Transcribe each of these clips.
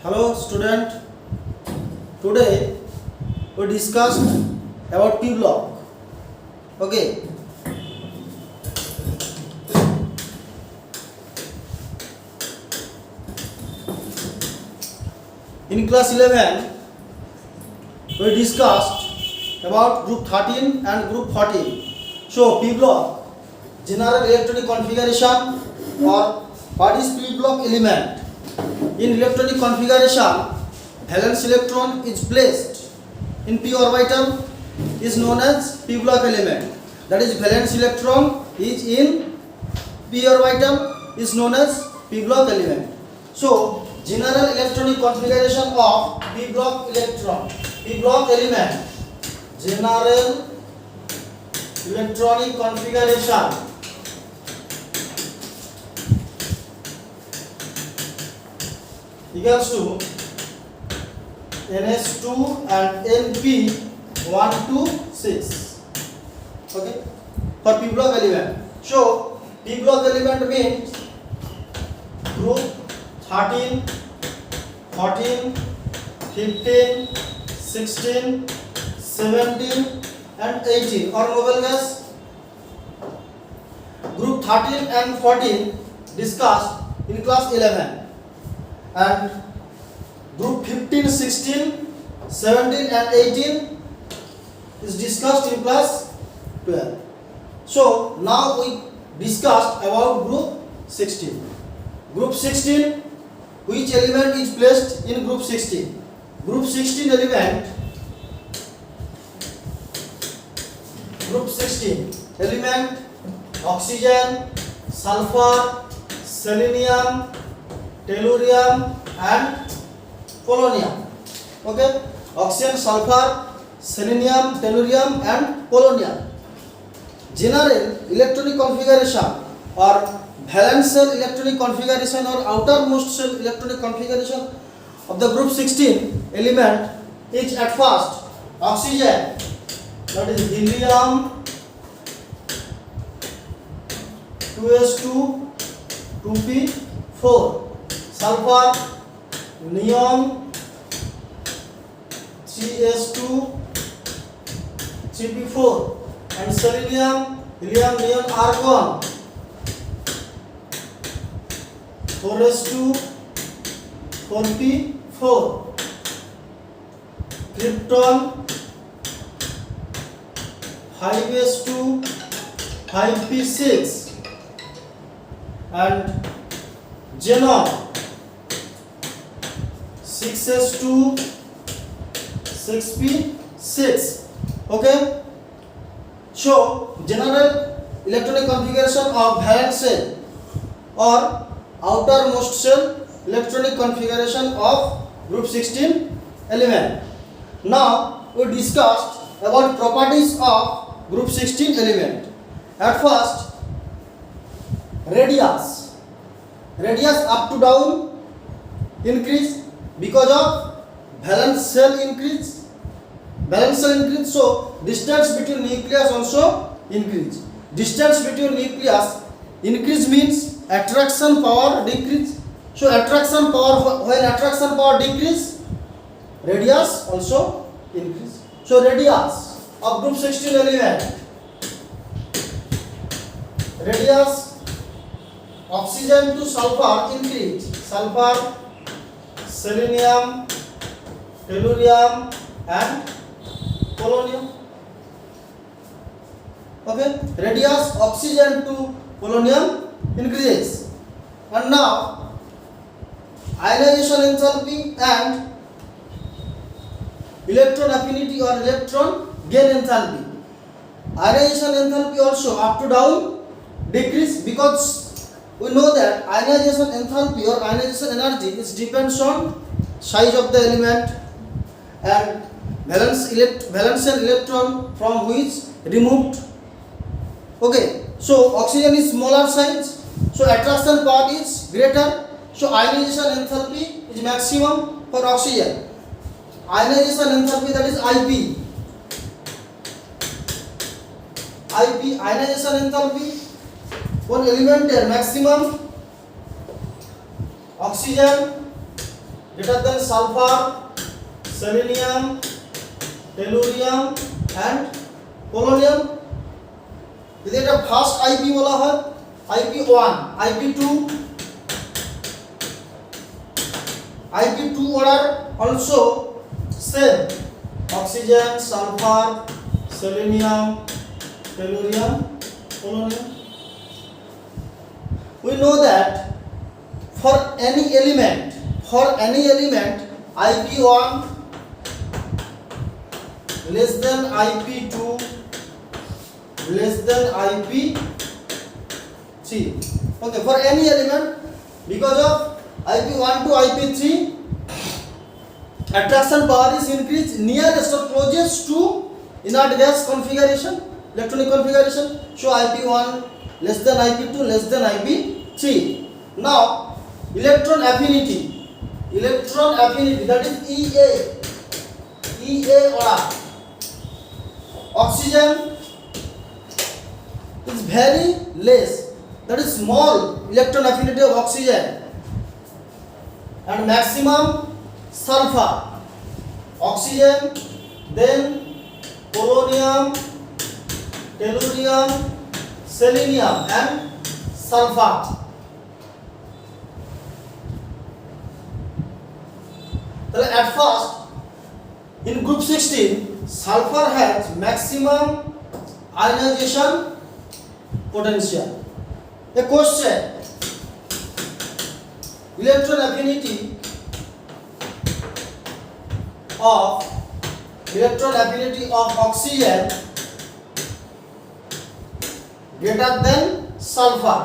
Hello student, today we discussed about P block. Okay, in class 11 we discussed about group 13 and group 14. So P block, general electronic configuration, or what is P block element? In electronic configuration, valence electron is placed in p orbital is known as P block element. That is, valence electron is in p orbital is known as P block element. So general electronic configuration of P block electron, P block element, general electronic configuration equals to NS2 and NP 1 to 6. Okay, for P block element. So P block element means group 13, 14, 15, 16, 17 and 18 or noble gas. Group 13 and 14 discussed in class 11. And group 15, 16, 17 and 18 is discussed in class 12. So now we discussed about group 16. Group 16, which element is placed in group 16? Group 16 element, oxygen, sulfur, selenium, tellurium and polonium. Okay, oxygen, sulfur, selenium, tellurium and polonium. General electronic configuration or valence shell electronic configuration or outermost shell electronic configuration of the group 16 element is at first oxygen, that is helium 2s2 2p4, sulfur, neon 3s2 3p4 and selenium, helium, neon, argon 4s2 4p4, krypton 5s2 5p6 and xenon 6s2 6p6. Okay, so general electronic configuration of valence shell or outermost shell electronic configuration of group 16 element. Now we discussed about properties of group 16 element. At first, radius up to down increase because of valence shell increase, so distance between nucleus also increase. Distance between nucleus increase means attraction power decrease. So attraction power, when attraction power decrease, radius also increase. So radius of group 16 element, radius oxygen to sulfur increase, sulfur, selenium, tellurium and polonium. Okay, radius oxygen to polonium increases. And now ionization enthalpy and electron affinity or electron gain enthalpy. Ionization enthalpy also up to down decrease because we know that ionization enthalpy or ionization energy is depends on size of the element and valence shell electron from which removed. Okay, so oxygen is smaller size, so attraction power is greater, so ionization enthalpy is maximum for oxygen. Ionization enthalpy, that is IP, ionization enthalpy one element maximum oxygen greater than sulfur, selenium, tellurium and polonium. যদি এটা first IP বলা হয়, IP1, IP2, IP2 order also same, oxygen, sulfur, selenium, tellurium, polonium. We know that for any element IP1 less than IP2 less than IP3. Okay, for any element, because of IP1 to IP3 attraction power is increased nearest or closest to inert gas configuration, electronic configuration. So IP1 less than IP2 less than IP3. Now electron affinity, that is EA order. Oxygen is very less, that is small electron affinity of oxygen, and maximum sulfur, oxygen, then polonium, tellurium, selenium and sulfur. At first in group 16 sulfur has maximum ionization potential. A question: electron affinity of oxygen greater than sulfur,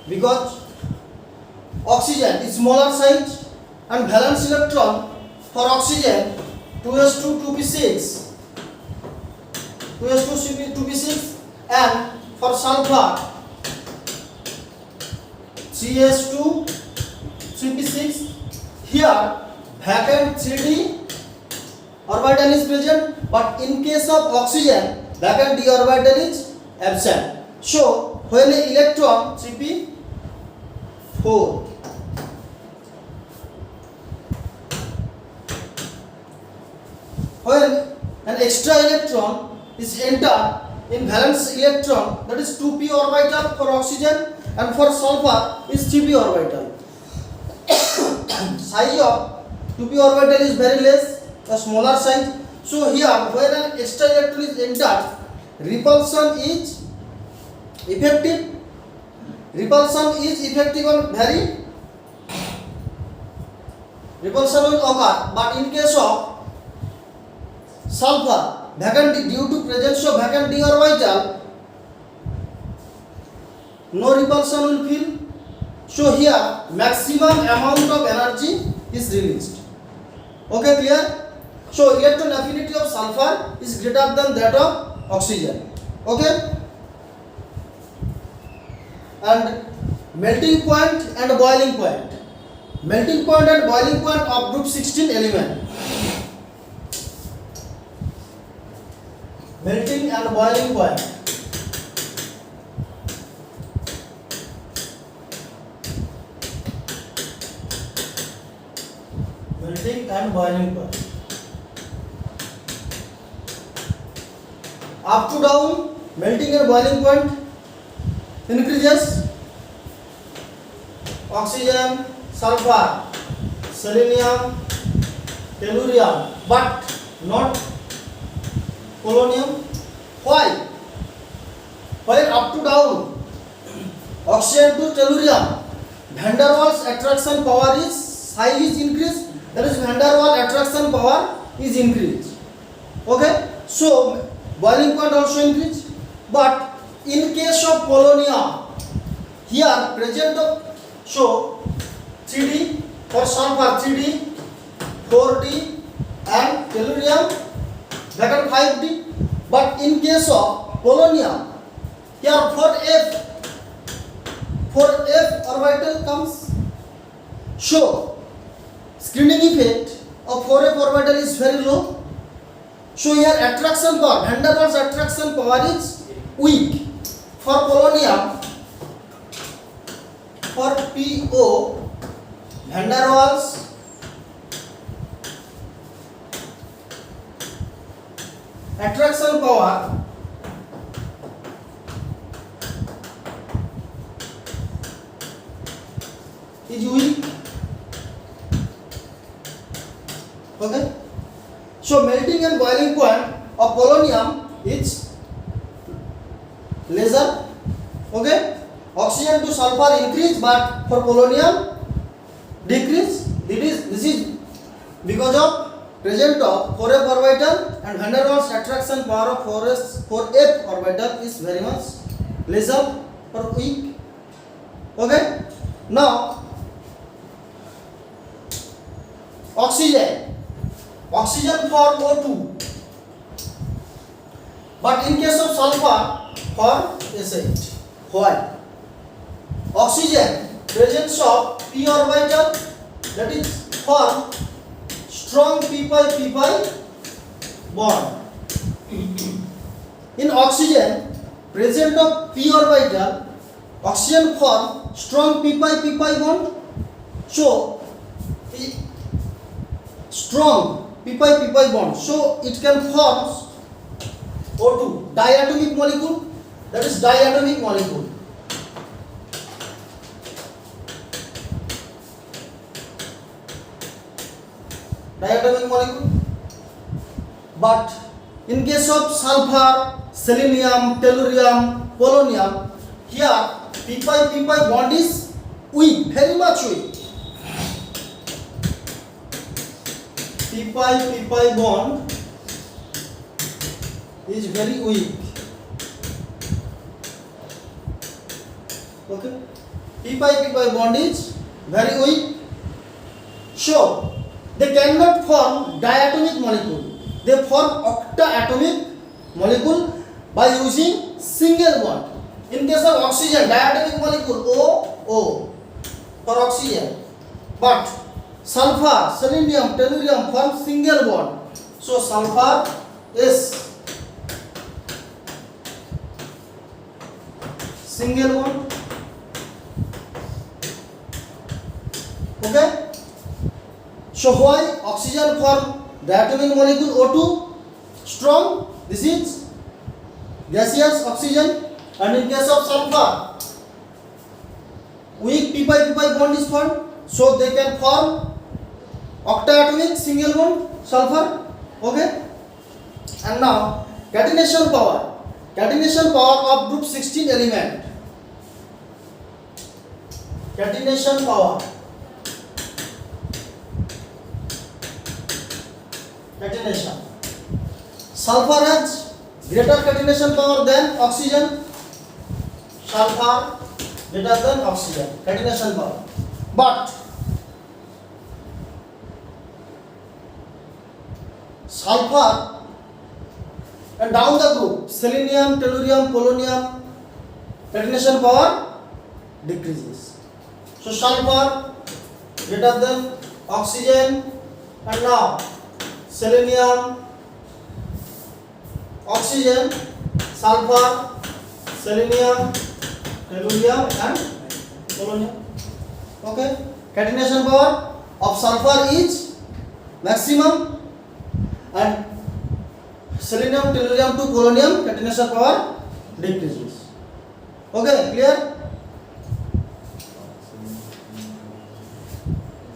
because oxygen is smaller size and valence electron for oxygen 2s2 2p6 and for sulfur 3s2 3p6. Here vacant 3d orbital is present, but in case of oxygen vacant d orbital is absent. So when an electron 3p4 when an extra electron is entered in valence electron, that is 2p orbital for oxygen and for sulfur is 3p orbital. Size of 2p orbital is very less, a smaller size. So here when an extra electron is entered, repulsion is effective on very repulsion will occur, but in case of sulfur vacant due to presence of vacant d orbital no repulsion will feel. So here maximum amount of energy is released. Okay, clear? So electron affinity of sulfur is greater than that of oxygen. Okay, and melting point and boiling point of group 16 element. Melting and boiling point. Melting and boiling point. Up to down, melting and boiling point increases. Oxygen, sulfur, selenium, tellurium, but not polonium. Why? While up to down, oxygen to tellurium, van der Waals attraction power is size is increased, that is van der Waals attraction power is increased. Okay, so boiling point also increased. But in case of polonium, here present of so 3d for sulfur 3d 4d and tellurium vacant 5d. But in case of polonium, here 4f orbital comes. So screening effect of 4f orbital is very low. So here attraction power, van der Waals attraction power is weak. For polonium, for PO, van der Waals attraction power is weak. Okay. So melting and boiling point of polonium is lesser. Okay. Oxygen to sulfur increase, but for polonium decrease. This is because of presence of 4f orbital, and van der Waals attraction power of 4f orbital is very much lesser or weak. Okay. Now oxygen for O2, but in case of sulfur for SH. Why? Oxygen presence of p orbital, that is form strong p pi bond. In oxygen presence of p orbital, oxygen form strong p pi bond. So strong p pi bond, so it can form O2, diatomic molecule, that is diatomic molecule. Diatomic molecule. But in case of sulfur, selenium, tellurium, polonium, here p pi bond is weak, very much weak. P pi bond is very weak. Okay, p pi bond is very weak. So they cannot form diatomic molecule. They form octaatomic molecule by using single bond. In case of oxygen, diatomic molecule O for oxygen, but sulfur, selenium, tellurium form single bond. So sulfur is single bond. Okay. So why oxygen form diatomic molecule O2 strong? This is gaseous oxygen, and in case of sulfur weak p pi bond is formed, so they can form octaatomic single bond sulfur. Okay. And now catenation power of group 16 element. Catenation power. Catenation. Sulfur has greater catenation power than oxygen. Sulfur greater than oxygen catenation power. But sulfur and down the group selenium, tellurium, polonium catenation power decreases. So sulfur greater than oxygen, and now selenium, oxygen, sulfur, selenium, tellurium and polonium. Okay, catenation power of sulfur is maximum, and selenium, tellurium to polonium catenation power decreases. Okay, clear?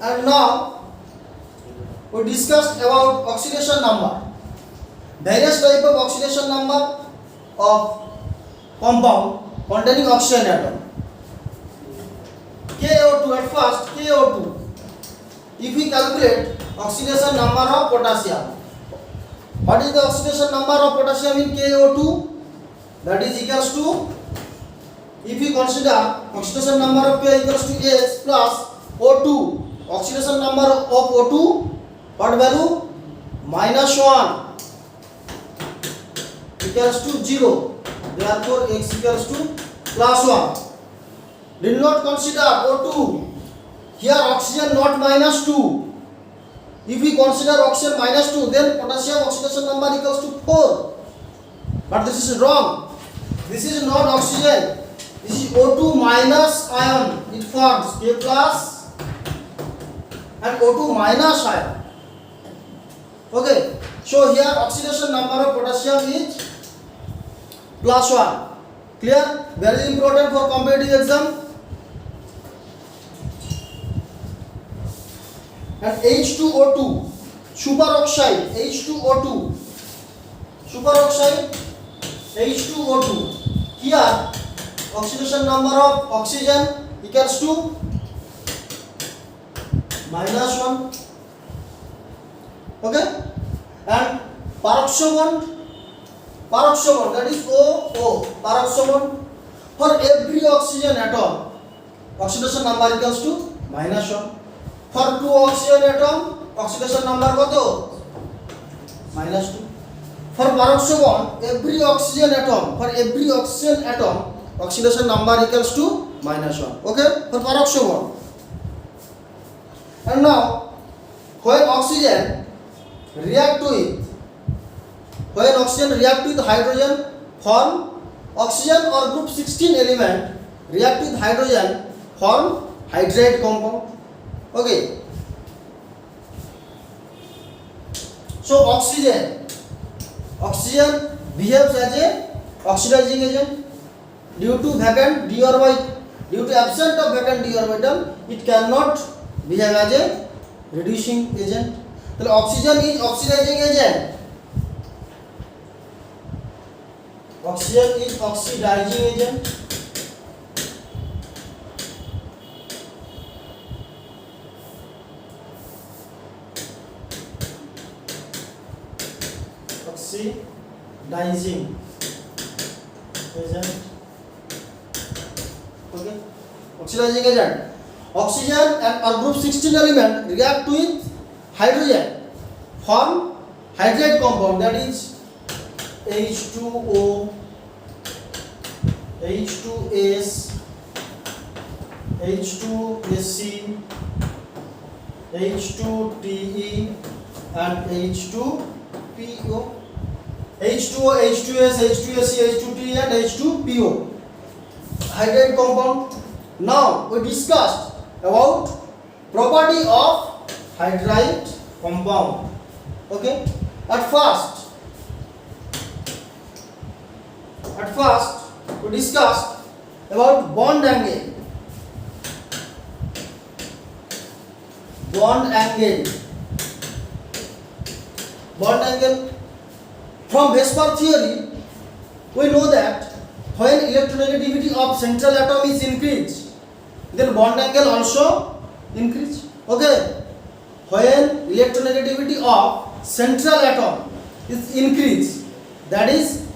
And now we discussed about oxidation number. Various type of oxidation number of compound containing oxygen atom. KO2 at first, KO2. If we calculate oxidation number of potassium, what is the oxidation number of potassium in KO2? That is equals to, if we consider oxidation number of K equals to H plus O2, oxidation number of O2, what value? -1 equals to 0. Therefore X equals to +1. Did not consider O2. here oxygen not -2. If we consider oxygen -2, then potassium oxidation number equals to 4. But this is wrong. This is not oxygen. This is O2 minus ion. It forms K plus and O2 minus ion. Okay. So here oxidation number of potassium is +1. Clear? Very important for competitive exam. And H2O2 superoxide H2O2 here oxidation number of oxygen equals to -1. Okay, and peroxide that is OO peroxide for every oxygen atom oxidation number equals to -1. For 2 oxygen atom oxidation number কত -2. For peroxide every oxygen atom oxidation number equals to -1. Okay, for peroxide. And now when oxygen react with hydrogen form oxygen or group 16 element react with hydrogen form hydride compound. Okay, so oxygen behaves as a oxidizing agent due to absence of vacant d orbital. It cannot behave as a reducing agent. So oxygen is oxidizing agent. Oxygen is oxidizing agent. Oxidizing agent. Okay, oxidizing agent. Oxygen and or group 16 element react with hydrogen form hydride compound, that is H2O, H2S, H2SC, H2TE and H2PO. H2O, H2S, H2SC, H2TE and H2PO hydride compound. Now we discussed about property of hydride compound. Okay, at first we discussed about bond angle. From Vesper theory we know that when electronegativity of central atom is increased, then bond angle also increase. Okay, when electronegativity of central atom is increased, that is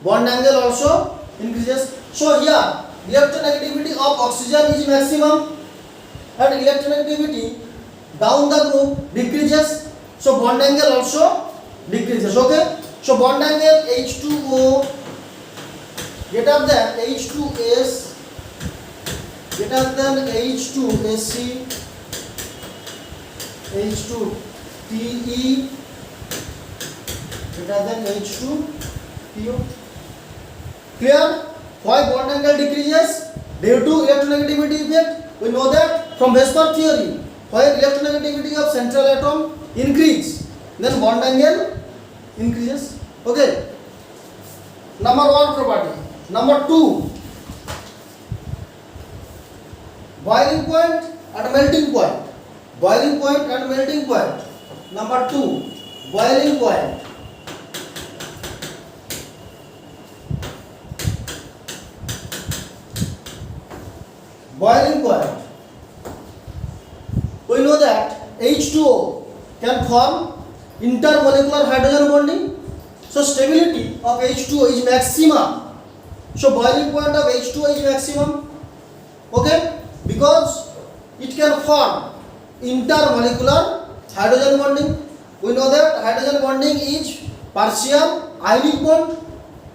bond angle also increases. So here electronegativity of oxygen is maximum and electronegativity down the group decreases, so bond angle also decreases. Okay, so bond angle H2O greater than H2S greater than H2SC, H2TE greater than H2PO. Clear? Why bond angle decreases? Due to electronegativity effect. We know that from Vesper theory, when electronegativity of central atom increase, then bond angle increases. Okay, number 1 property. Number 2, boiling point and melting point. Number 2, boiling point. We know that H2O can form intermolecular hydrogen bonding. So stability of H2O is maximum. So boiling point of H2O is maximum. Okay, because it can form intermolecular hydrogen bonding. We know that hydrogen bonding is partial ionic bond.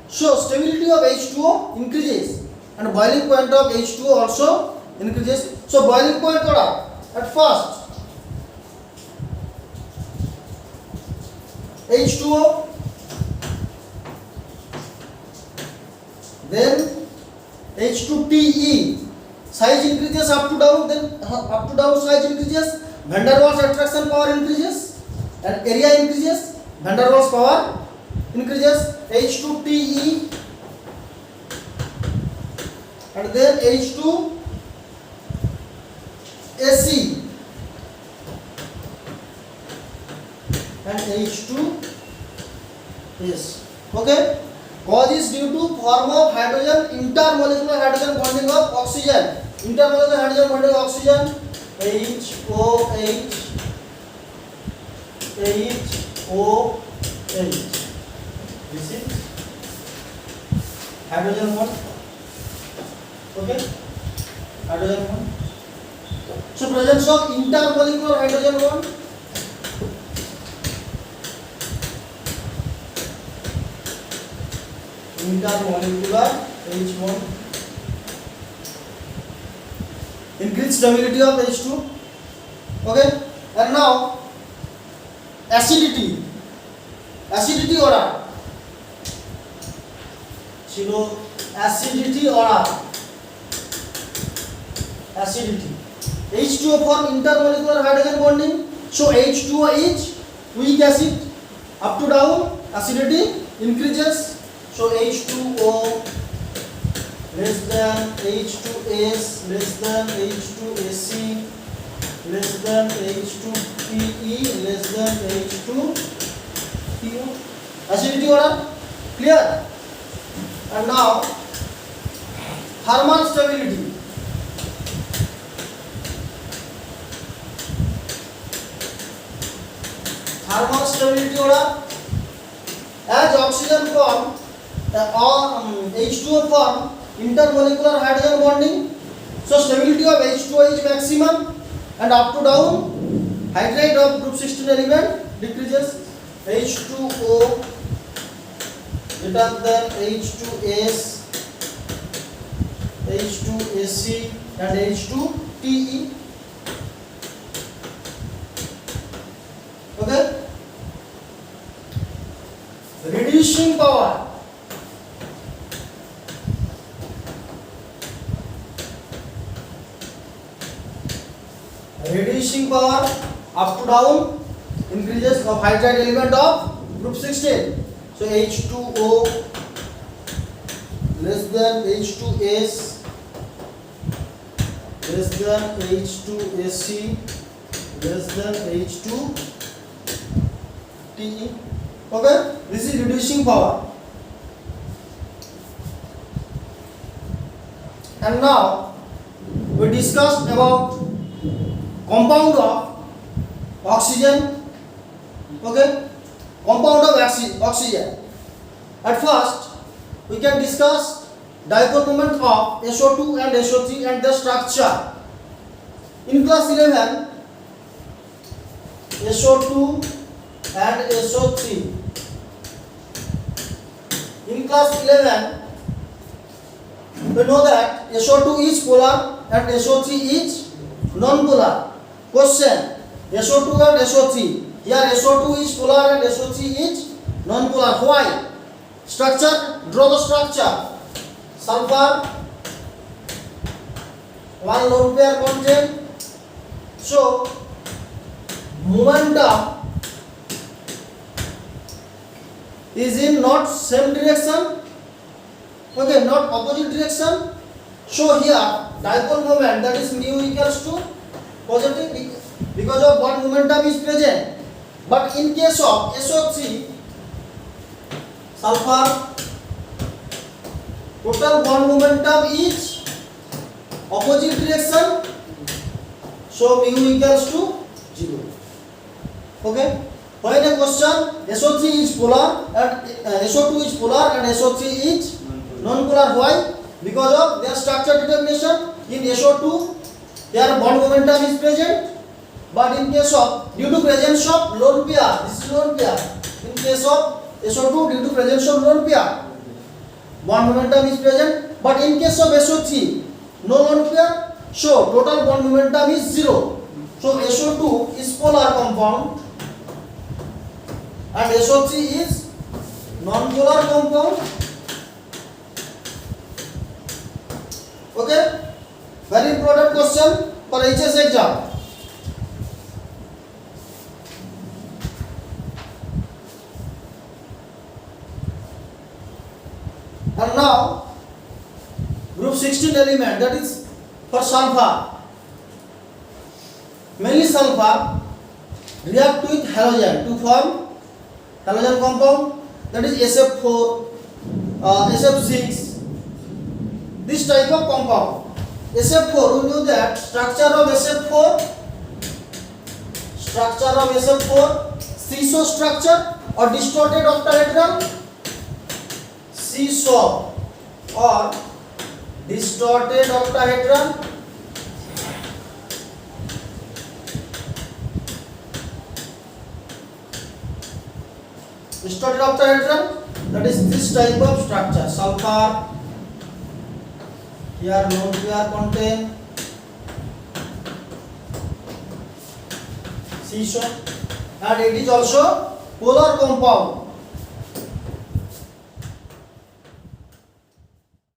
So stability of H2O increases and boiling point of H2O also increases. So boiling point order at first H2O, then H2TE, size increases up to down, then up to down size increases, van der Waals attraction power increases and area increases, van der Waals power increases, H2TE and then H2AC and H2S. Okay, cause is due to form of hydrogen, intermolecular hydrogen bonding of oxygen, intermolecular hydrogen bonding of oxygen, HOH, this is hydrogen bond. Okay, hydrogen bond. So presence of intermolecular hydrogen bond, intermolecular H bond, increased stability of H2. Okay, and now acidity order, acidity order, acidity. H2O form intermolecular hydrogen bonding, so H2O is weak acid, up to down acidity increases, so H2O less than H2S less than H2AC less than H2PE less than H2PO. Acidity order clear. And now thermal stability. Thermal stability order, as oxygen form H2O form intermolecular hydrogen bonding, so stability of H2O is maximum and up to down hydride of group 16 element decreases, H2O greater than H2S, H2AC and H2TE. Okay, reducing power. Reducing power up to down increases of hydride element of group 16. So H2O less than H2S less than H2AC less than H2TE. Okay, this is reducing power. And now we discussed about compound of oxygen. Okay, compound of oxygen. At first we can discuss dipole moment of SO2 and SO3 and the structure. In class 11 SO2 and SO3, in class 11 we know that SO2 is polar and SO3 is non-polar. Question: SO2 and SO3. Here SO2 is polar and SO3 is non-polar. Why? Structure. Draw the structure. Sulfur, 1 lone pair content. So momentum is in not same direction. Okay, not opposite direction. So here dipole moment, that is mu equals to positive because of one momentum is present. But in case of SO3, sulfur, total bond momentum is opposite direction, so mu equals to 0. Okay, when a question SO3 is polar and SO2 is polar and SO3 is non-polar. Why? Because of their structure determination. In SO2 their bond momentum is present, but in case of due to presence of lone pair, this is lone pair. In case of SO2, due to presence of lone pair, bond momentum is present, but in case of SO3, no lone pair, So total bond momentum is 0. So SO2 is polar compound and SO3 is non-polar compound. Okay, very important question for HS exam. And now group 16 element, that is for sulfur. Mainly sulfur react with halogen to form halogen compound, that is SF4, SF6, this type of compound. SF4, we know that structure of SF4, seesaw structure or distorted octahedral, seesaw or distorted octahedral. Distorted octahedral, that is this type of structure. Sulfur, here lone pair contain seesaw, and it is also polar compound.